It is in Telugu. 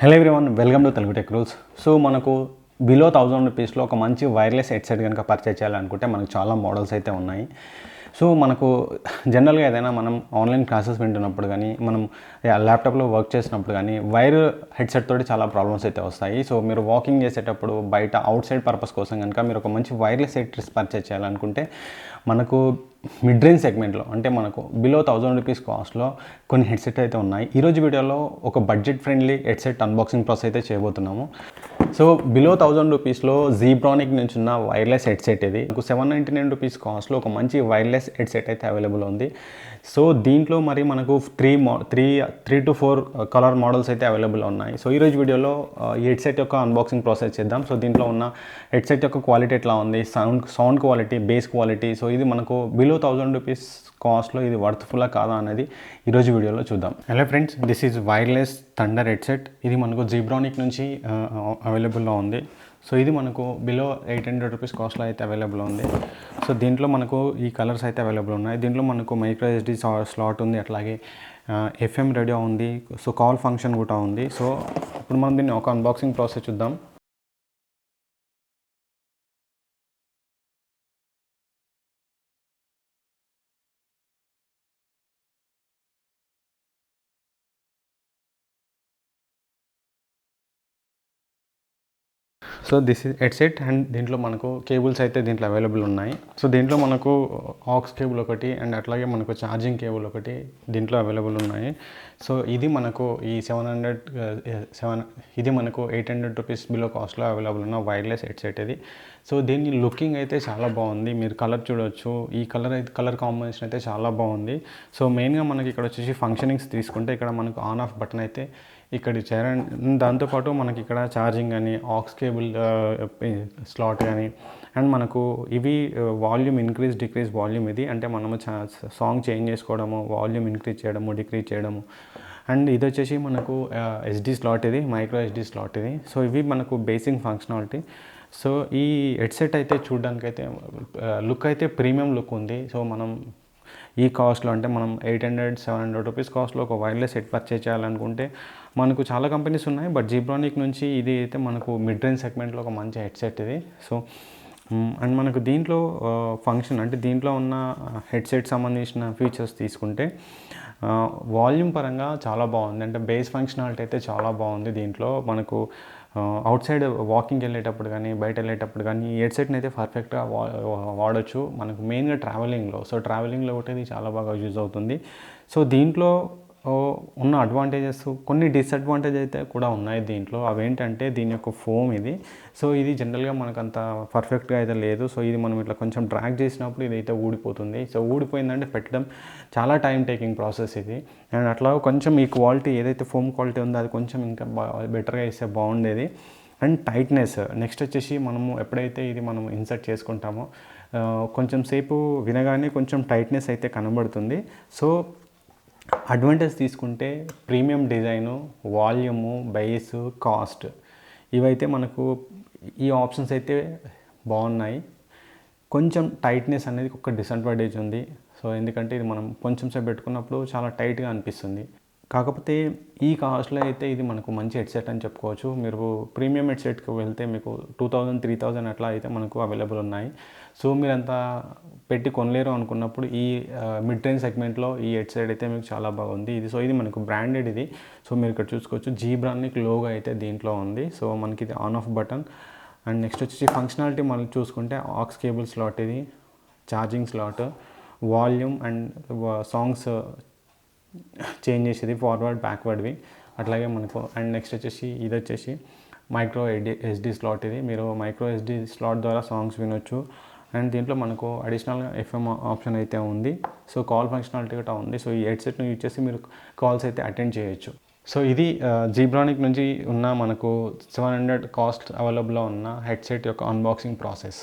Hello everyone, welcome to Telugu tech rules. So మనకు బిలో 1000 రూపీస్లో ఒక మంచి వైర్లెస్ హెడ్సెట్ కనుక పర్చేస్ చేయాలనుకుంటే మనకు చాలా మోడల్స్ అయితే ఉన్నాయి. సో మనకు జనరల్గా ఏదైనా మనం ఆన్లైన్ క్లాసెస్ వింటున్నప్పుడు కానీ, మనం ల్యాప్టాప్లో వర్క్ చేసినప్పుడు కానీ వైర్ హెడ్సెట్ తోటి చాలా ప్రాబ్లమ్స్ అయితే వస్తాయి. సో మీరు వాకింగ్ చేసేటప్పుడు బయట అవుట్ సైడ్ పర్పస్ కోసం కనుక మీరు ఒక మంచి వైర్లెస్ హెడ్సెట్ పర్చేస్ చేయాలనుకుంటే మనకు మిడ్ రేంజ్ సెగ్మెంట్లో అంటే మనకు బిలో 1000 రూపీస్ కాస్ట్లో కొన్ని హెడ్సెట్ అయితే ఉన్నాయి. ఈరోజు వీడియోలో ఒక budget friendly headset unboxing process అయితే చేయబోతున్నాము. సో బిలో 1000 రూపీస్లో జీబ్రానిక్ నుంచి ఉన్న వైర్లెస్ హెడ్సెట్ ఇది. మీకు 799 రూపీస్ కాస్ట్లో ఒక మంచి వైర్లెస్ హెడ్సెట్ అయితే అవైలబుల్ ఉంది. సో దీంట్లో మరి మనకు three to four colour models అయితే అవైలబుల్ ఉన్నాయి. సో ఈరోజు వీడియోలో ఈ హెడ్సెట్ యొక్క అన్బాక్సింగ్ ప్రాసెస్ చేద్దాం. సో దీంట్లో ఉన్న హెడ్సెట్ యొక్క క్వాలిటీ ఎట్లా ఉంది, sound quality, base quality, so ఇది మనకు బిలో 1000 రూపీస్ కాస్ట్లో ఇది వర్త్ఫుల్లా కాదా అనేది ఈరోజు వీడియోలో చూద్దాం. Hello friends, this is wireless thunder headset. ఇది మనకు జీబ్రానిక్ నుంచి అవైలబుల్లో ఉంది. సో ఇది మనకు బిలో 800 రూపీస్ కాస్ట్లో అయితే అవైలబుల్ ఉంది. సో దీంట్లో మనకు ఈ కలర్స్ అయితే అవైలబుల్ ఉన్నాయి. దీంట్లో మనకు మైక్రో ఎస్డి స్లాట్ ఉంది, అట్లాగే ఎఫ్ఎం రేడియో ఉంది, సో కాల్ ఫంక్షన్ కూడా ఉంది. సో ఇప్పుడు మనం దీన్ని ఒక అన్బాక్సింగ్ ప్రాసెస్ చూద్దాం. So this is headset and దీంట్లో మనకు కేబుల్స్ అయితే దీంట్లో అవైలబుల్ ఉన్నాయి. సో దీంట్లో మనకు ఆక్స్ కేబుల్ ఒకటి అండ్ అట్లాగే మనకు ఛార్జింగ్ కేబుల్ ఒకటి దీంట్లో అవైలబుల్ ఉన్నాయి. సో ఇది మనకు ఈ ఇది మనకు 800 రూపీస్ బిలో కాస్ట్లో అవైలబుల్ ఉన్న వైర్లెస్ హెడ్సెట్ ఇది. సో దీని లుకింగ్ అయితే చాలా బాగుంది. మీరు కలర్ చూడవచ్చు. ఈ కలర్ కాంబినేషన్ అయితే చాలా బాగుంది. సో మెయిన్గా మనకి ఇక్కడ వచ్చేసి ఫంక్షనింగ్స్ తీసుకుంటే ఇక్కడ మనకు ఆన్ ఆఫ్ బటన్ అయితే ఇక్కడ ఇచ్చారు. అండ్ దాంతోపాటు మనకి ఇక్కడ ఛార్జింగ్ కానీ, ఆక్స్ కేబుల్ స్లాట్ కానీ, అండ్ మనకు ఇవి వాల్యూమ్ ఇంక్రీజ్ డిక్రీజ్ వాల్యూమ్ ఇది అంటే మనము సాంగ్ చేంజ్ చేసుకోవడము, వాల్యూమ్ ఇంక్రీజ్ చేయడము, డిక్రీజ్ చేయడము. అండ్ ఇది వచ్చేసి మనకు ఎస్డి స్లాట్, ఇది మైక్రో ఎస్డి స్లాట్ ఇది. సో ఇవి మనకు బేసిక్ ఫంక్షనాలిటీ. సో ఈ హెడ్సెట్ అయితే చూడడానికి అయితే లుక్ అయితే ప్రీమియం లుక్ ఉంది. సో మనం ఈ కాస్ట్లో అంటే మనం 800-700 రూపీస్ కాస్ట్లో ఒక వైర్లెస్ సెట్ పర్చేజ్ చేయాలనుకుంటే మనకు చాలా కంపెనీస్ ఉన్నాయి. బట్ జీబ్రానిక్ నుంచి ఇది అయితే మనకు మిడ్ రేంజ్ సెగ్మెంట్లో ఒక మంచి హెడ్సెట్ ఇది. సో అండ్ మనకు దీంట్లో ఫంక్షన్ అంటే దీంట్లో ఉన్న హెడ్సెట్ సంబంధించిన ఫీచర్స్ తీసుకుంటే వాల్యూమ్ పరంగా చాలా బాగుంది. అంటే బేస్ ఫంక్షనాలిటీ అయితే చాలా బాగుంది. దీంట్లో మనకు అవుట్ సైడ్ వాకింగ్కి వెళ్ళేటప్పుడు కానీ, బయట వెళ్ళేటప్పుడు కానీ ఈ హెడ్సెట్ని అయితే పర్ఫెక్ట్గా వాడచ్చు. మనకు మెయిన్గా ట్రావెలింగ్లో, సో ట్రావెలింగ్లో ఒకటి ఇది చాలా బాగా యూజ్ అవుతుంది. సో దీంట్లో ఉన్న అడ్వాంటేజెస్, కొన్ని డిసడ్వాంటేజ్ అయితే కూడా ఉన్నాయి దీంట్లో. అవేంటంటే దీని యొక్క ఫోమ్ ఇది. సో ఇది జనరల్గా మనకు అంత పర్ఫెక్ట్గా అయితే లేదు. సో ఇది మనం ఇట్లా కొంచెం డ్రాగ్ చేసినప్పుడు ఇదైతే ఊడిపోతుంది. సో ఊడిపోయిందంటే పెట్టడం చాలా టైం టేకింగ్ ప్రాసెస్ ఇది. అండ్ అట్లా కొంచెం ఈ క్వాలిటీ ఏదైతే ఫోమ్ క్వాలిటీ ఉందో అది కొంచెం ఇంకా బెటర్గా ఇస్తే బాగుండేది. అండ్ టైట్నెస్, నెక్స్ట్ వచ్చేసి మనము ఎప్పుడైతే ఇది మనం ఇన్సర్ట్ చేసుకుంటామో కొంచెం సేపు వినగానే కొంచెం టైట్నెస్ అయితే కనబడుతుంది. సో అడ్వాంటేజ్ తీసుకుంటే premium design, volume, base, cost, ఇవైతే మనకు ఈ ఆప్షన్స్ అయితే బాగున్నాయి. కొంచెం టైట్నెస్ అనేది ఒక డిసడ్వాంటేజ్ ఉంది. సో ఎందుకంటే ఇది మనం కొంచెం సేపు పెట్టుకున్నప్పుడు చాలా టైట్గా అనిపిస్తుంది. కాకపోతే ఈ కాస్ట్లో అయితే ఇది మనకు మంచి హెడ్సెట్ అని చెప్పుకోవచ్చు. మీరు ప్రీమియం హెడ్సెట్కి వెళ్తే మీకు 2000-3000 అట్లా అయితే మనకు అవైలబుల్ ఉన్నాయి. సో మీరు అంత పెట్టి కొనలేరు అనుకున్నప్పుడు ఈ మిడ్ రేంజ్ సెగ్మెంట్లో ఈ హెడ్సెట్ అయితే మీకు చాలా బాగుంది. ఇది మనకు బ్రాండెడ్ ఇది. సో మీరు ఇక్కడ చూసుకోవచ్చు జీబ్రానిక్ లోగో అయితే దీంట్లో ఉంది. సో మనకి ఇది on off button. And next వచ్చేసి ఫంక్షనాలిటీ మనం చూసుకుంటే ఆక్స్ కేబుల్ స్లాట్ ఇది, charging slot, volume and songs change చేసేది ఫార్వర్డ్ బ్యాక్వర్డ్వి అట్లాగే మనకు. అండ్ నెక్స్ట్ వచ్చేసి ఇది వచ్చేసి మైక్రో ఎస్డి స్లాట్ ఇది. మీరు మైక్రో ఎస్డి స్లాట్ ద్వారా సాంగ్స్ వినొచ్చు. అండ్ దీంట్లో మనకు అడిషనల్గా ఎఫ్ఎం ఆప్షన్ అయితే ఉంది. సో కాల్ ఫంక్షనాలిటీ కూడా ఉంది. సో ఈ హెడ్సెట్ను యూజ్ చేసి మీరు కాల్స్ అయితే అటెండ్ చేయొచ్చు. సో ఇది జీబ్రానిక్ నుంచి ఉన్న మనకు 700 కాస్ట్ అవైలబుల్లో ఉన్న హెడ్సెట్ యొక్క అన్బాక్సింగ్ ప్రాసెస్.